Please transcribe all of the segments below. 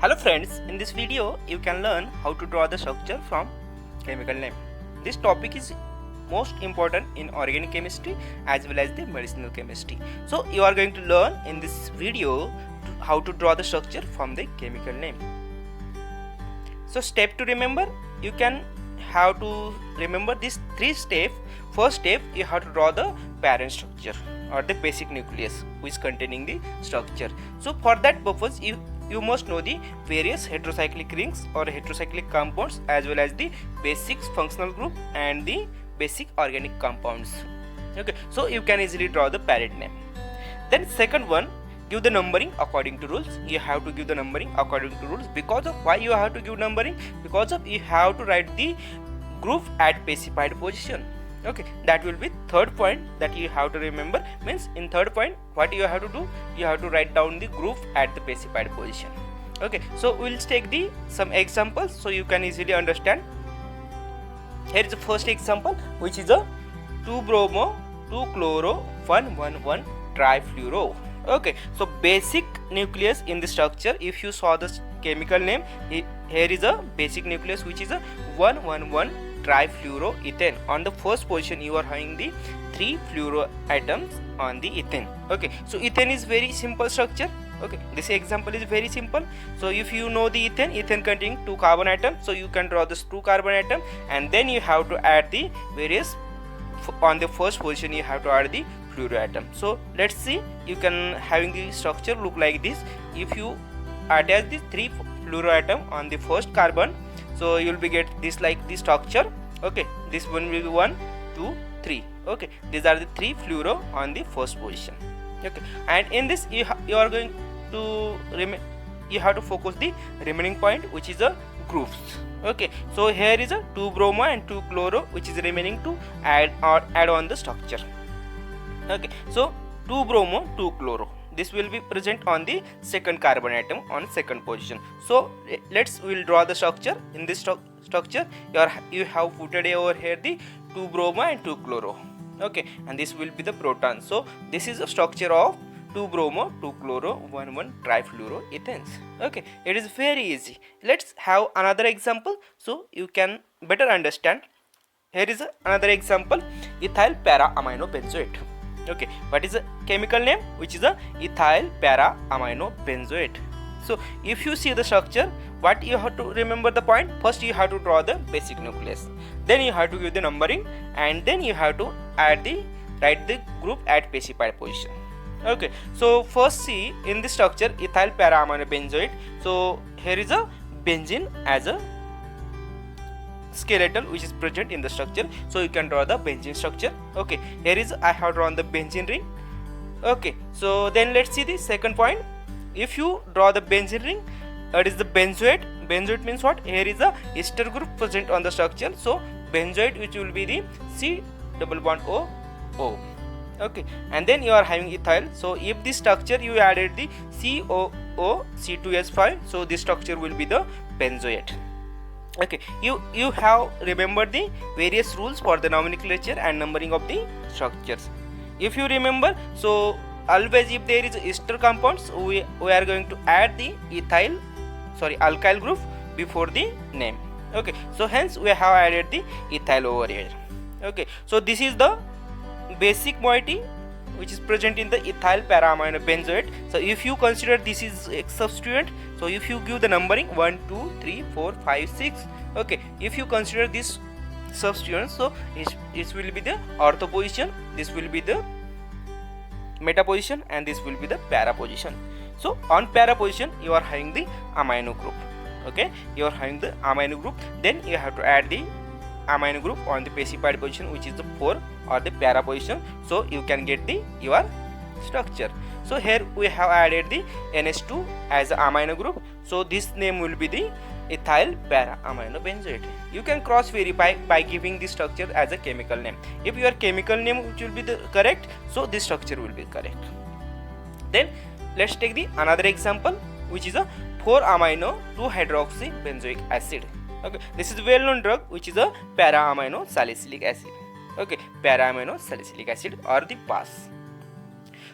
Hello friends, in this video you can learn how to draw the structure from chemical name. This topic is most important in organic chemistry as well as the medicinal chemistry. So you are going to learn in this video how to draw the structure from the chemical name. So step to remember, you can have to remember these three steps. First step, you have to draw the parent structure or the basic nucleus which is containing the structure. So for that purpose you must know the various heterocyclic rings or heterocyclic compounds as well as the basic functional group and the basic organic compounds. Okay, so you can easily draw the parent name. Then second one, give the numbering according to rules. You have to give the numbering according to rules. Because of why you have to give numbering? Because of you have to write the group at specified position. Okay, that will be third point that you have to remember. Means in third point, what you have to do, you have to write down the group at the specified position. Okay, so we'll take the some examples so you can easily understand. Here is the first example, which is a 2-bromo 2-chloro 1,1,1 trifluoro. Okay, so basic nucleus in the structure, if you saw the chemical name, here is a basic nucleus which is a 1,1,1 trifluoroethane. On the first position you are having the 3 fluoro atoms on the ethane. Okay, so ethane is very simple structure. Okay, this example is very simple. So if you know the ethane containing 2 carbon atoms, so you can draw this 2 carbon atom, and then you have to add the various, on the first position you have to add the fluoro atom. So let's see, you can having the structure look like this. If you attach the 3 fluoro atom on the first carbon, so you will be get this like the structure. Okay, this one will be 1, 2, 3. Okay, these are the 3 fluoro on the first position. Okay, and in this you are going to you have to focus the remaining point, which is a groups. Okay, so here is a 2-bromo and 2-chloro which is remaining to add on the structure. Okay, so 2-bromo 2-chloro, this will be present on the second carbon atom on second position. So we'll draw the structure. In this structure you have put over here the 2-bromo and 2-chloro. Okay, and this will be the proton. So this is a structure of 2-bromo 2-chloro 1,1 trifluoroethanes. Okay, it is very easy. Let's have another example so you can better understand. Here is another example, ethyl para amino benzoate. Okay, what is the chemical name? Which is a ethyl para amino benzoate. So if you see the structure, what you have to remember the point? First you have to draw the basic nucleus, then you have to give the numbering, and then you have to write the group at specified position. Okay, so first see in the structure ethyl para amino benzoate. So here is a benzene as a skeletal which is present in the structure, so you can draw the benzene structure. Okay, here is I have drawn the benzene ring. Okay, so then let's see the second point. If you draw the benzene ring, it is the benzoate. Benzoate means what? Here is a ester group present on the structure, so benzoate, which will be the C double bond O. Okay, and then you are having ethyl. So if this structure you added the COO C2S5, so this structure will be the benzoate. Okay, you have remembered the various rules for the nomenclature and numbering of the structures. If you remember, so always if there is ester compounds, we are going to add the alkyl group before the name. Okay, so hence we have added the ethyl over here. Okay, so this is the basic moiety which is present in the ethyl para amino benzoate. So if you consider this is a substituent, so if you give the numbering 1, 2, 3, 4, 5, 6. Okay, if you consider this substituent, so it will be the ortho position, this will be the meta position, and this will be the para position. So on para position you are having the amino group. Okay, you are having the amino group, then you have to add the amino group on the specified position, which is the 4 or the para position, so you can get your structure. So here we have added the NH2 as an amino group, so this name will be the ethyl para amino benzoate. You can cross verify by giving the structure as a chemical name. If your chemical name which will be the correct, so this structure will be correct. Then let's take the another example, which is a 4-amino 2-hydroxy benzoic acid. Okay, this is a well-known drug which is a para-amino salicylic acid. Okay, para-amino salicylic acid or the PAS.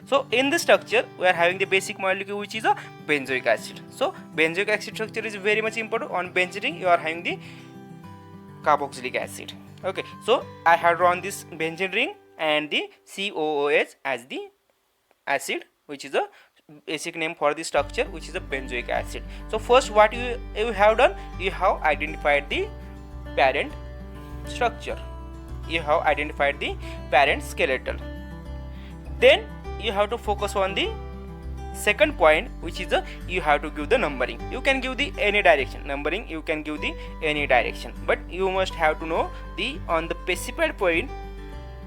So in this structure we are having the basic molecule which is a benzoic acid. So benzoic acid structure is very much important. On benzene ring you are having the carboxylic acid. Okay, so I have drawn this benzene ring and the COOH as the acid, which is a basic name for the structure, which is a benzoic acid. So first what you have done, you have identified the parent structure, you have identified the parent skeletal. Then you have to focus on the second point, which is you have to give the numbering. You can give the any direction numbering, you can give the any direction, but you must have to know the on the specified point,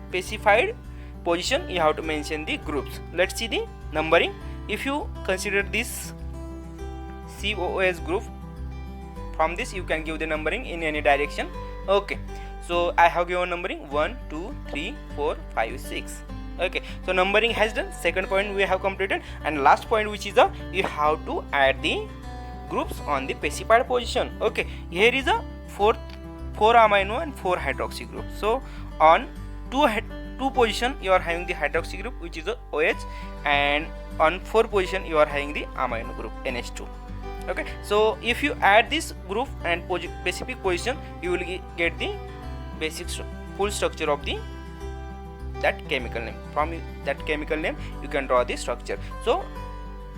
specified position you have to mention the groups. Let's see the numbering. If you consider this COOS group, from this you can give the numbering in any direction. Okay, so I have given numbering 1 2 3 4 5 6. Okay, so numbering has done. Second point we have completed, and last point, which is you have to add the groups on the specified position. Okay, here is a 4 amino and 4 hydroxy group. So on two position you are having the hydroxy group, which is a OH, and on 4 position you are having the amino group NH2. Okay, so if you add this group and specific position, you will get the basic full structure of the that chemical name. From that chemical name you can draw the structure. So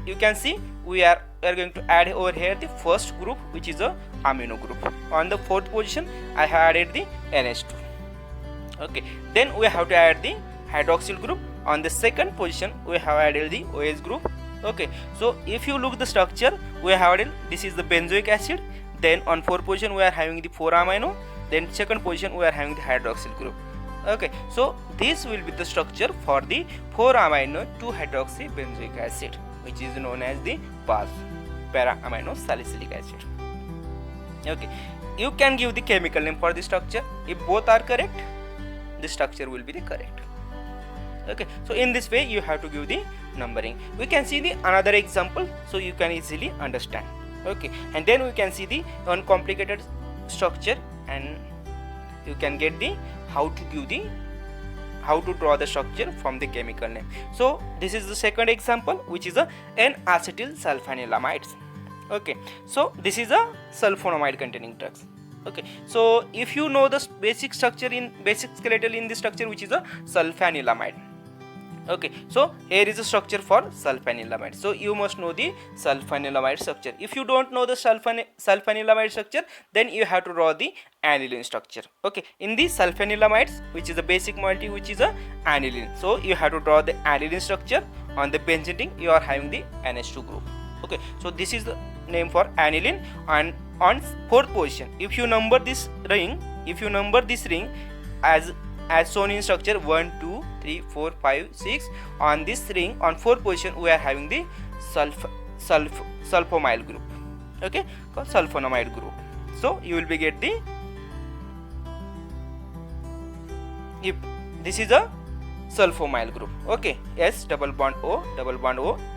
you can see we are going to add over here the first group, which is a amino group. On the 4th position I have added the NH2. Okay, then we have to add the hydroxyl group. On the 2nd position we have added the OH group. Okay, so if you look the structure, we have added, this is the benzoic acid. Then on 4th position we are having the 4 amino. Then 2nd position we are having the hydroxyl group. Okay, so this will be the structure for the 4 amino 2 hydroxy benzoic acid, which is known as the PAS, para amino salicylic acid. Okay, you can give the chemical name for the structure. If both are correct, the structure will be the correct. Okay, so in this way you have to give the numbering. We can see the another example, so you can easily understand. Okay, and then we can see the uncomplicated structure, and you can get the how to draw the structure from the chemical name. So this is the second example, which is a N-acetyl sulfonylamides. Okay, so this is a sulfonamide containing drugs. Okay, so if you know the basic structure in basic skeletal in this structure, which is a sulfanilamide. Okay, so here is a structure for sulfanilamide. So you must know the sulfanilamide structure. If you don't know the sulfanilamide structure, then you have to draw the aniline structure. Okay, in the sulfanilamides, which is the basic molecule, which is a aniline, so you have to draw the aniline structure. On the benzene ring you are having the NH2 group. Okay, so this is the name for aniline. And on 4th position, if you number this ring, as shown in structure 1 2 3 4 5 6, on this ring on 4th position we are having the sulfamyl group. Okay, called sulfonamide group. So you will be get the, if this is a sulfamyl group. Okay, S double bond O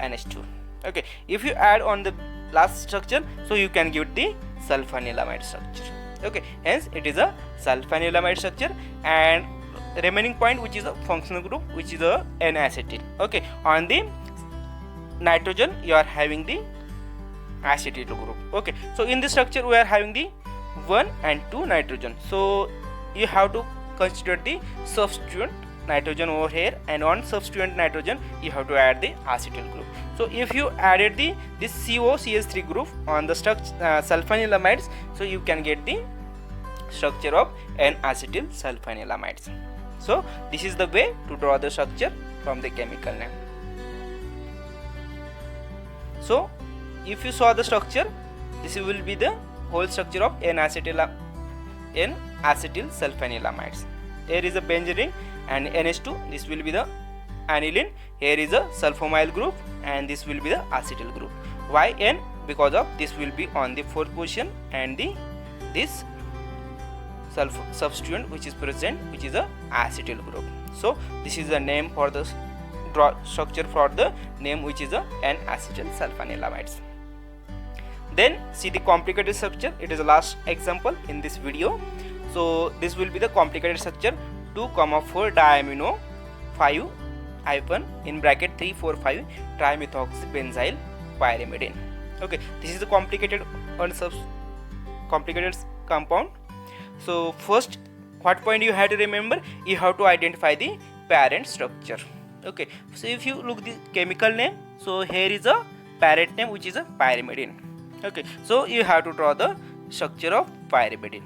NH2. Okay, if you add on the last structure, so you can give the sulfanilamide structure. Okay, hence it is a sulfanilamide structure. And remaining point, which is a functional group, which is a N-acetyl. Okay, on the nitrogen you are having the acetyl group. Okay, so in this structure we are having the 1 and 2 nitrogen, so you have to consider the substituent nitrogen over here, and on substituent nitrogen you have to add the acetyl group. So if you added this COCH3 group on the sulfanilamides, so you can get the structure of N-acetyl sulfanilamides. So this is the way to draw the structure from the chemical name. So if you saw the structure, this will be the whole structure of N-acetyl sulfanilamides. Here is a benzene ring and NH2, this will be the aniline. Here is a sulfamyl group and this will be the acetyl group. Why N? Because of this will be on the 4th position, and this substituent which is present, which is a acetyl group. So this is the name for the structure for the name, which is a N-acetyl sulfanilamides. Then see the complicated structure. It is the last example in this video. So this will be the complicated structure 2,4 diamino 5 hyphen in bracket 3,4,5 trimethoxybenzyl pyrimidine. Okay, this is a complicated compound. So first, what point you have to remember, you have to identify the parent structure. Okay, so if you look the chemical name, so here is a parent name which is a pyrimidine. Okay, so you have to draw the structure of pyrimidine.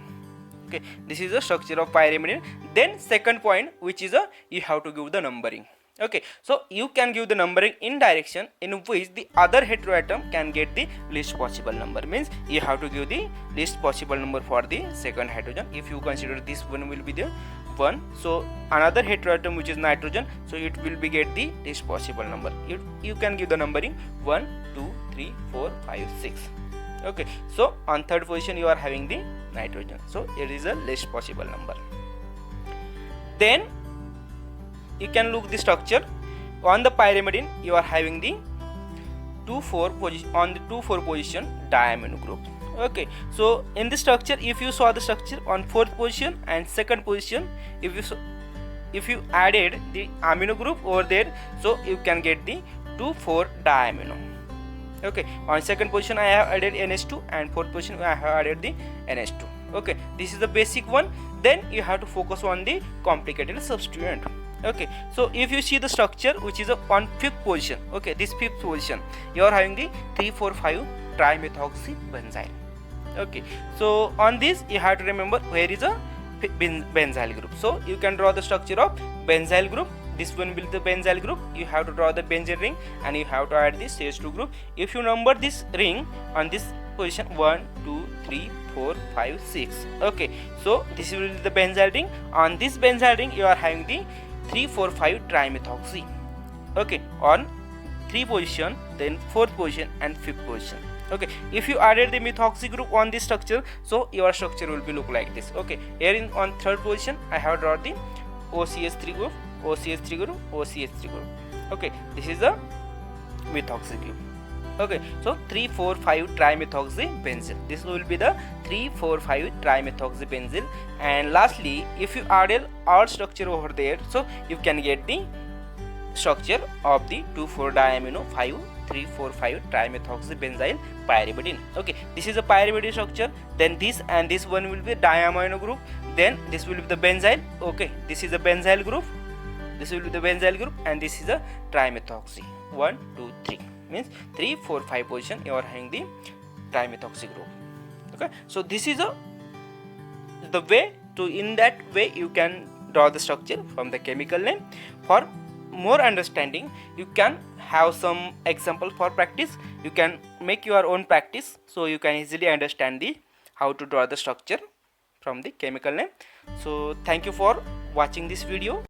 Okay, this is the structure of pyrimidine. Then second point, which is a, you have to give the numbering. Okay, so you can give the numbering in direction in which the other heteroatom can get the least possible number. Means you have to give the least possible number for the second hydrogen. If you consider this one will be the 1, so another heteroatom which is nitrogen, so it will be get the least possible number. You can give the numbering 1, 2, 3, 4, 5, 6. Okay, so on third position you are having the nitrogen, so it is a least possible number. Then you can look the structure. On the pyrimidine you are having the 2,4 position, on the 2,4 position diamino group. Okay, so in the structure, if you saw the structure on fourth position and second position, if you added the amino group over there, so you can get the 2,4 diamino. Okay, on second position I have added NH2 and fourth position I have added the NH2. Okay, this is the basic one. Then you have to focus on the complicated substituent. Okay, so if you see the structure which is on fifth position, okay, this fifth position you are having the 3,4,5 trimethoxybenzyl. Okay, so on this you have to remember where is a benzyl group. So you can draw the structure of benzyl group. This one will be the benzyl group. You have to draw the benzene ring and you have to add the CH2 group. If you number this ring on this position 1, 2, 3, 4, 5, 6. Okay, so this will be the benzyl ring. On this benzyl ring you are having the 3,4,5 trimethoxy. Okay, on 3 position, then 4th position and 5th position. Okay, if you added the methoxy group on this structure, so your structure will be look like this. Okay, here in on 3rd position I have drawn the OCH3 group, OCH3 group, OCH3 group. Okay, this is the methoxy group. Okay, so 3,4,5 trimethoxybenzyl. This will be the 3,4,5 trimethoxybenzyl. And lastly, if you added our structure over there, so you can get the structure of the 2,4-diamino 5,3,4,5 trimethoxybenzyl pyrimidine. Okay, this is a pyrimidine structure. Then this and this one will be diamino group. Then this will be the benzyl. Okay, this is a benzyl group. This will be the benzyl group, and this is a trimethoxy. 1, 2, 3. Means 3, 4, 5 position you are having the trimethoxy group. Okay, so this is the way to, in that way you can draw the structure from the chemical name. For more understanding, you can have some example for practice. You can make your own practice, so you can easily understand the how to draw the structure from the chemical name. So thank you for watching this video.